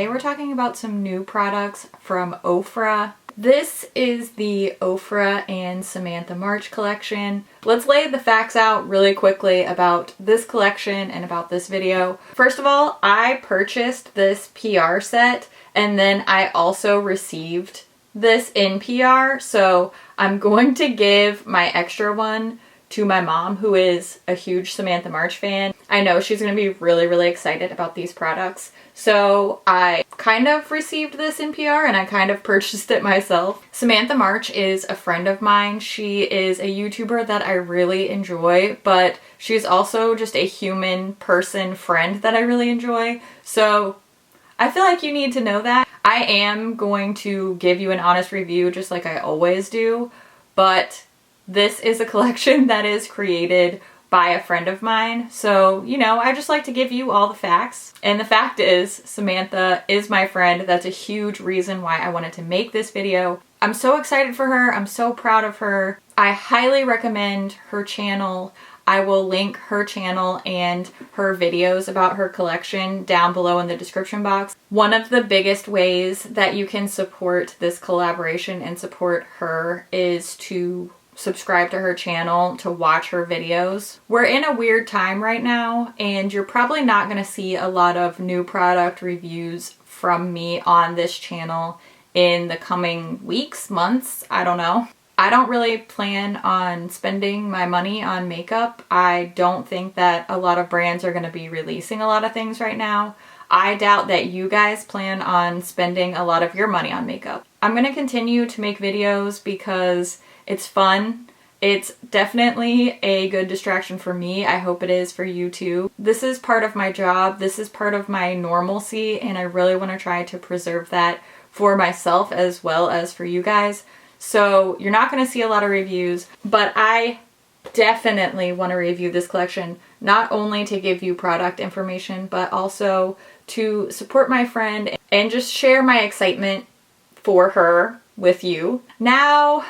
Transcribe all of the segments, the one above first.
today we're talking about some new products from OFRA. This is the OFRA and Samantha March collection. Let's lay the facts out really quickly about this collection and about this video. First of all, I purchased this PR set and then I also received this in PR, so I'm going to give my extra one to my mom, who is a huge Samantha March fan. I know she's going to be really excited about these products. So I kind of received this in PR and I kind of purchased it myself. Samantha March is a friend of mine. She is a YouTuber that I really enjoy, but she's also just a human person friend that I really enjoy. So I feel like you need to know that. I am going to give you an honest review just like I always do, but this is a collection that is created by a friend of mine. So, you know, I just like to give you all the facts. And the fact is, Samantha is my friend. That's a huge reason why I wanted to make this video. I'm so excited for her. I'm so proud of her. I highly recommend her channel. I will link her channel and her videos about her collection down below in the description box. One of the biggest ways that you can support this collaboration and support her is to subscribe to her channel, to watch her videos. We're in a weird time right now, and you're probably not going to see a lot of new product reviews from me on this channel in the coming weeks, months, I don't know. I don't really plan on spending my money on makeup. I don't think that a lot of brands are going to be releasing a lot of things right now. I doubt that you guys plan on spending a lot of your money on makeup. I'm going to continue to make videos because it's fun. It's definitely a good distraction for me. I hope it is for you too. This is part of my job. This is part of my normalcy, and I really want to try to preserve that for myself as well as for you guys. So you're not going to see a lot of reviews, but I definitely want to review this collection, not only to give you product information, but also to support my friend and just share my excitement for her with you. Now,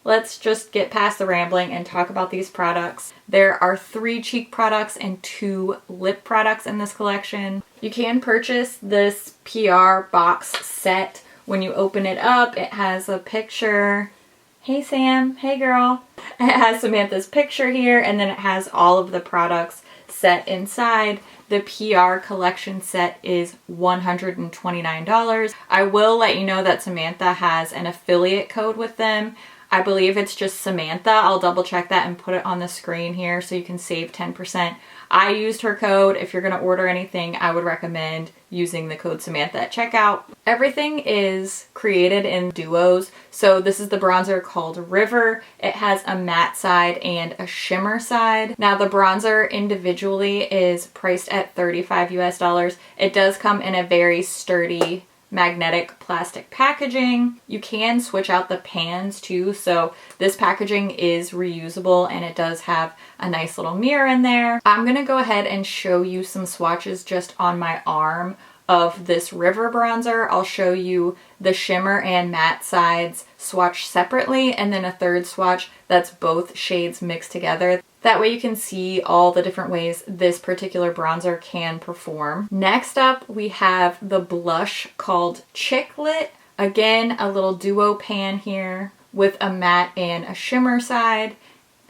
let's just get past the rambling and talk about these products. There are 3 cheek products and 2 lip products in this collection. You can purchase this PR box set. When you open it up, it has a picture. Hey Sam, hey girl. It has Samantha's picture here, and then it has all of the products set inside. The PR collection set is $129. I will let you know that Samantha has an affiliate code with them. I believe it's just Samantha. I'll double check that and put it on the screen here so you can save 10%. I used her code. If you're going to order anything, I would recommend using the code Samantha at checkout. Everything is created in duos. So this is the bronzer called River. It has a matte side and a shimmer side. Now the bronzer individually is priced at $35 US. It does come in a very sturdy magnetic plastic packaging. You can switch out the pans too, so this packaging is reusable and it does have a nice little mirror in there. I'm gonna go ahead and show you some swatches just on my arm of this River bronzer. I'll show you the shimmer and matte sides swatched separately, and then a third swatch that's both shades mixed together. That way you can see all the different ways this particular bronzer can perform. Next up, we have the blush called Chiclet. Again, a little duo pan here with a matte and a shimmer side.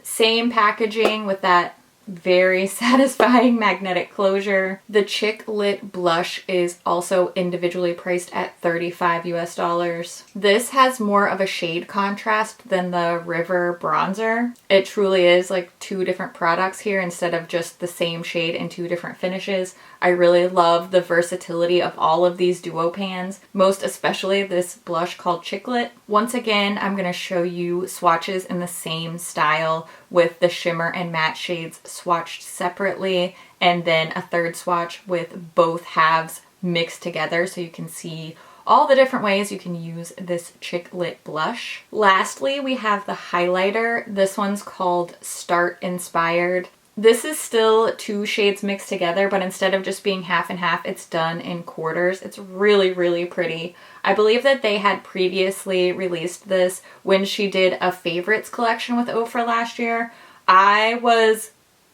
Same packaging with that very satisfying magnetic closure. The Chiclet blush is also individually priced at $35 US. This has more of a shade contrast than the River bronzer. It truly is like 2 different products here instead of just the same shade in 2 different finishes. I really love the versatility of all of these duo pans, most especially this blush called Chiclet. Once again, I'm going to show you swatches in the same style with the shimmer and matte shades swatched separately, and then a third swatch with both halves mixed together so you can see all the different ways you can use this Chiclet blush. Lastly, we have the highlighter. This one's called Start Inspired. This is still 2 shades mixed together, but instead of just being half and half, it's done in quarters. It's really pretty. I believe that they had previously released this when she did a favorites collection with OFRA last year. I was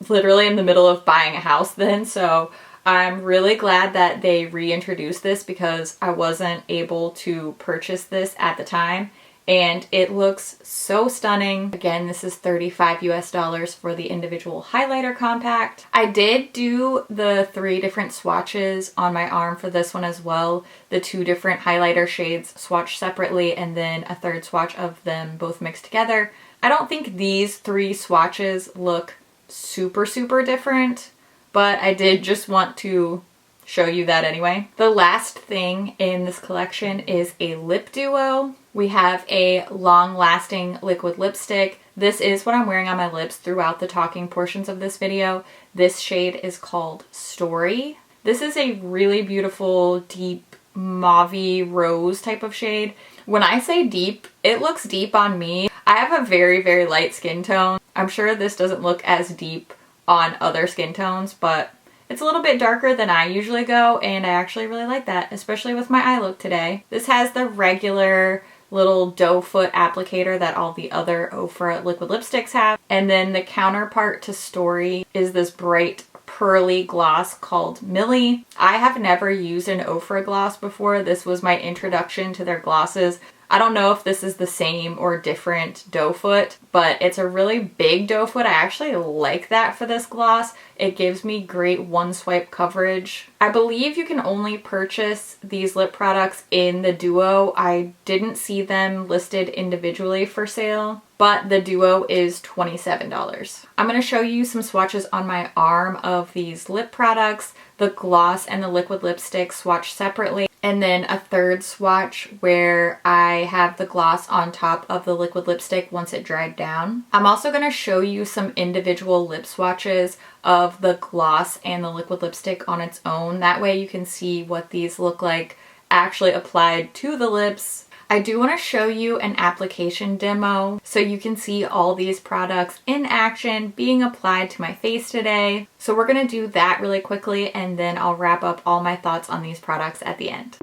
literally in the middle of buying a house then, so I'm really glad that they reintroduced this because I wasn't able to purchase this at the time. And it looks so stunning. Again, this is $35 US for the individual highlighter compact. I did do the 3 different swatches on my arm for this one as well. The 2 different highlighter shades swatched separately and then a 3rd swatch of them both mixed together. I don't think these 3 swatches look super different, but I did just want to show you that anyway. The last thing in this collection is a lip duo. We have a long-lasting liquid lipstick. This is what I'm wearing on my lips throughout the talking portions of this video. This shade is called Story. This is a really beautiful, deep, mauve-y rose type of shade. When I say deep, it looks deep on me. I have a very light skin tone. I'm sure this doesn't look as deep on other skin tones, but it's a little bit darker than I usually go, and I actually really like that, especially with my eye look today. This has the regular little doe foot applicator that all the other OFRA liquid lipsticks have. And then the counterpart to Story is this bright pearly gloss called Millie. I have never used an OFRA gloss before. This was my introduction to their glosses. I don't know if this is the same or different doe foot, but it's a really big doe foot. I actually like that for this gloss. It gives me great one swipe coverage. I believe you can only purchase these lip products in the duo. I didn't see them listed individually for sale, but the duo is $27. I'm going to show you some swatches on my arm of these lip products. The gloss and the liquid lipstick swatched separately, and then a 3rd swatch where I have the gloss on top of the liquid lipstick once it dried down. I'm also going to show you some individual lip swatches of the gloss and the liquid lipstick on its own. That way you can see what these look like actually applied to the lips. I do want to show you an application demo so you can see all these products in action being applied to my face today. So we're going to do that really quickly, and then I'll wrap up all my thoughts on these products at the end.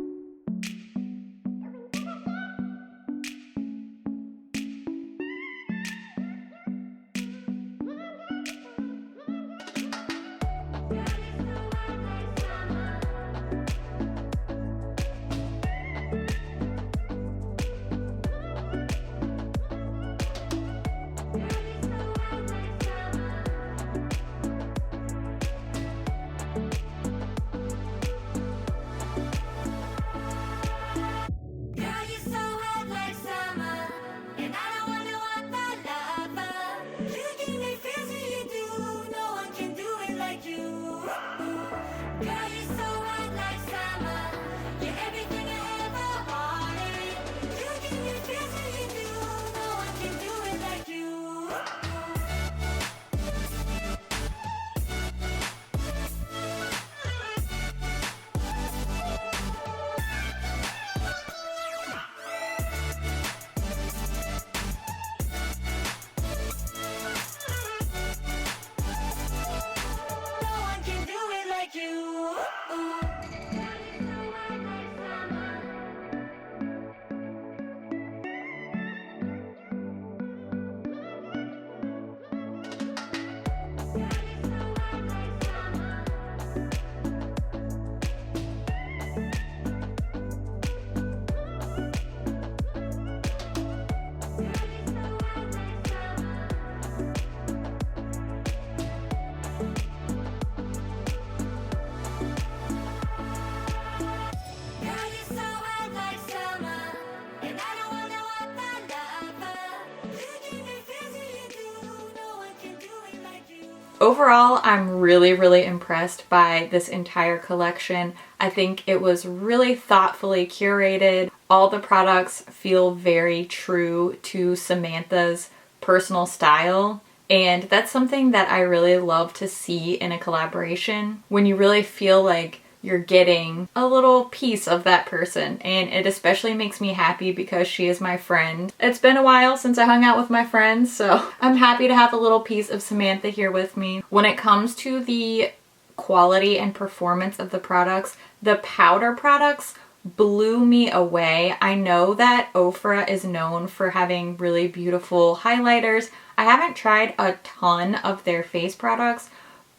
Overall, I'm really impressed by this entire collection. I think it was really thoughtfully curated. All the products feel very true to Samantha's personal style. And that's something that I really love to see in a collaboration, when you really feel like you're getting a little piece of that person. And it especially makes me happy because she is my friend. It's been a while since I hung out with my friends, so I'm happy to have a little piece of Samantha here with me. When it comes to the quality and performance of the products, the powder products blew me away. I know that OFRA is known for having really beautiful highlighters. I haven't tried a ton of their face products,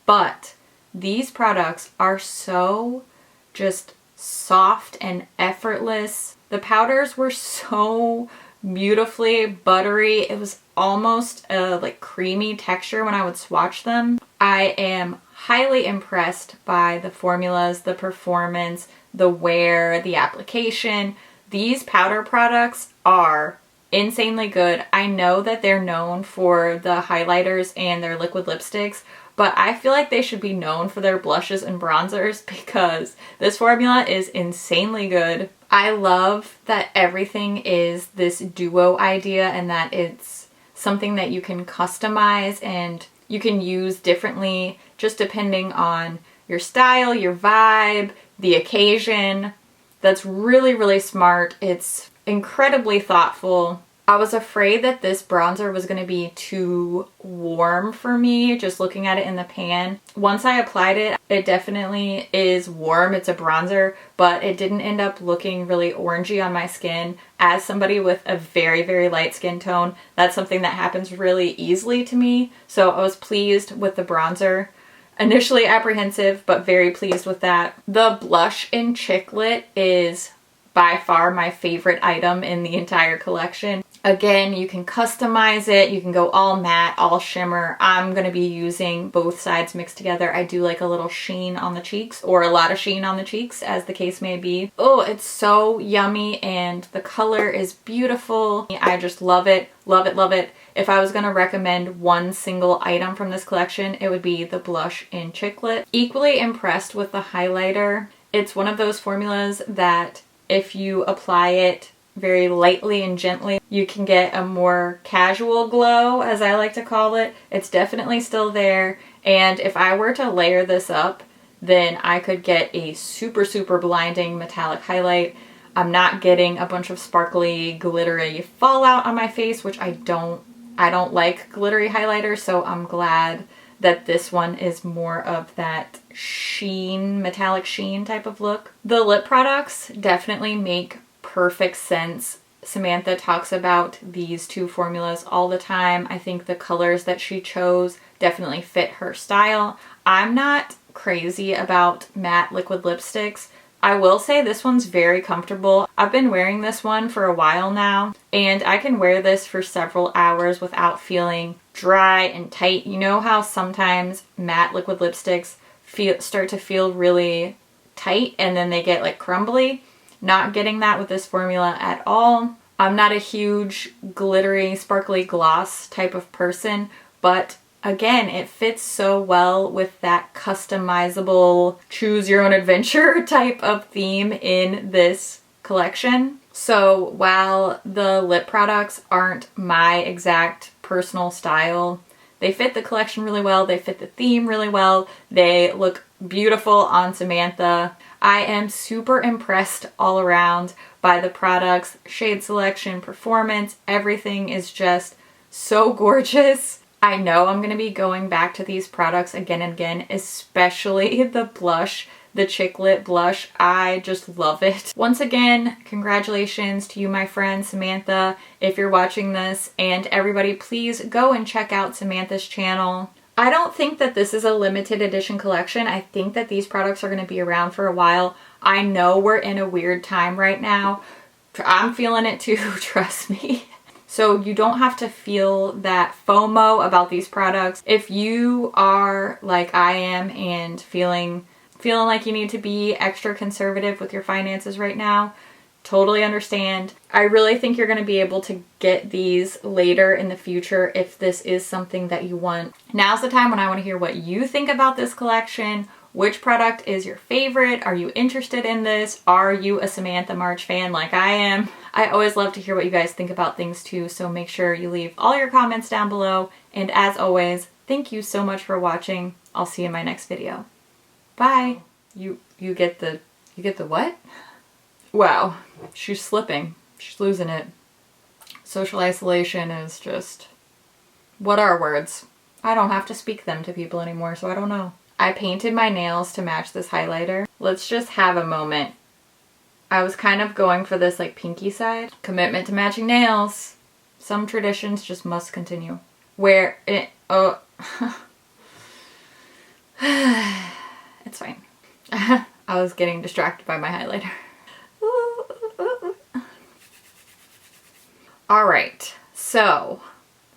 but These products are so just soft and effortless. The powders were so beautifully buttery. It was almost a like creamy texture when I would swatch them. I am highly impressed by the formulas, the performance, the wear, the application. These powder products are insanely good. I know that they're known for the highlighters and their liquid lipsticks, but I feel like they should be known for their blushes and bronzers because this formula is insanely good. I love that everything is this duo idea and that it's something that you can customize and you can use differently just depending on your style, your vibe, the occasion. That's really, really smart. It's incredibly thoughtful. I was afraid that this bronzer was going to be too warm for me, just looking at it in the pan. Once I applied it, it definitely is warm. It's a bronzer, but it didn't end up looking really orangey on my skin. As somebody with a very, very light skin tone, that's something that happens really easily to me. So I was pleased with the bronzer. Initially apprehensive, but very pleased with that. The blush in Chiclet is by far my favorite item in the entire collection. Again, you can customize it. You can go all matte, all shimmer. I'm going to be using both sides mixed together. I do like a little sheen on the cheeks, or a lot of sheen on the cheeks, as the case may be. Oh, it's so yummy and the color is beautiful. I just love it, love it, love it. If I was going to recommend one single item from this collection, it would be the blush in Chiclet. Equally impressed with the highlighter. It's one of those formulas that if you apply it very lightly and gently, you can get a more casual glow, as I like to call it. It's definitely still there, and if I were to layer this up, then I could get a super, super blinding metallic highlight. I'm not getting a bunch of sparkly, glittery fallout on my face, which I don't like glittery highlighters, so I'm glad that this one is more of that sheen, metallic sheen type of look. The lip products definitely make perfect sense. Samantha talks about these two formulas all the time. I think the colors that she chose definitely fit her style. I'm not crazy about matte liquid lipsticks. I will say this one's very comfortable. I've been wearing this one for a while now, and I can wear this for several hours without feeling dry and tight. You know how sometimes matte liquid lipsticks start to feel really tight and then they get like crumbly? Not getting that with this formula at all. I'm not a huge glittery, sparkly gloss type of person, but again, it fits so well with that customizable, choose your own adventure type of theme in this collection. So while the lip products aren't my exact personal style, they fit the collection really well, they fit the theme really well, they look beautiful on Samantha. I am super impressed all around by the products, shade selection, performance, everything is just so gorgeous. I know I'm going to be going back to these products again and again, especially the blush, the Chiclet blush. I just love it. Once again, congratulations to you, my friend Samantha, if you're watching this, and everybody please go and check out Samantha's channel. I don't think that this is a limited edition collection. I think that these products are going to be around for a while. I know we're in a weird time right now. I'm feeling it too, trust me. So you don't have to feel that FOMO about these products. If you are like I am and feeling like you need to be extra conservative with your finances right now, totally understand. I really think you're going to be able to get these later in the future if this is something that you want. Now's the time when I want to hear what you think about this collection. Which product is your favorite? Are you interested in this? Are you a Samantha March fan like I am? I always love to hear what you guys think about things too, so make sure you leave all your comments down below. And as always, thank you so much for watching. I'll see you in my next video. Bye. You get the what? Wow, she's slipping. She's losing it. Social isolation is just... What are words? I don't have to speak them to people anymore, so I don't know. I painted my nails to match this highlighter. Let's just have a moment. I was kind of going for this like pinky side. Commitment to matching nails. Some traditions just must continue. Where it... Oh... It's fine. I was getting distracted by my highlighter. All right, so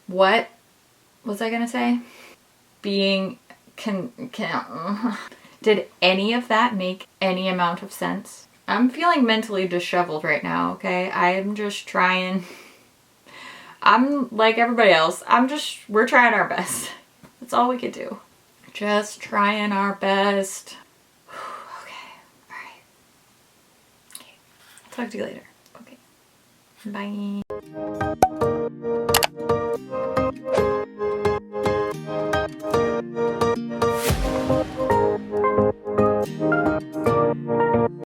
what was I gonna say? Did any of that make any amount of sense? I'm feeling mentally disheveled right now, okay? I'm just trying. I'm like everybody else. We're trying our best. That's all we could do. Just trying our best. Okay, all right. Okay, I'll talk to you later. Okay, bye.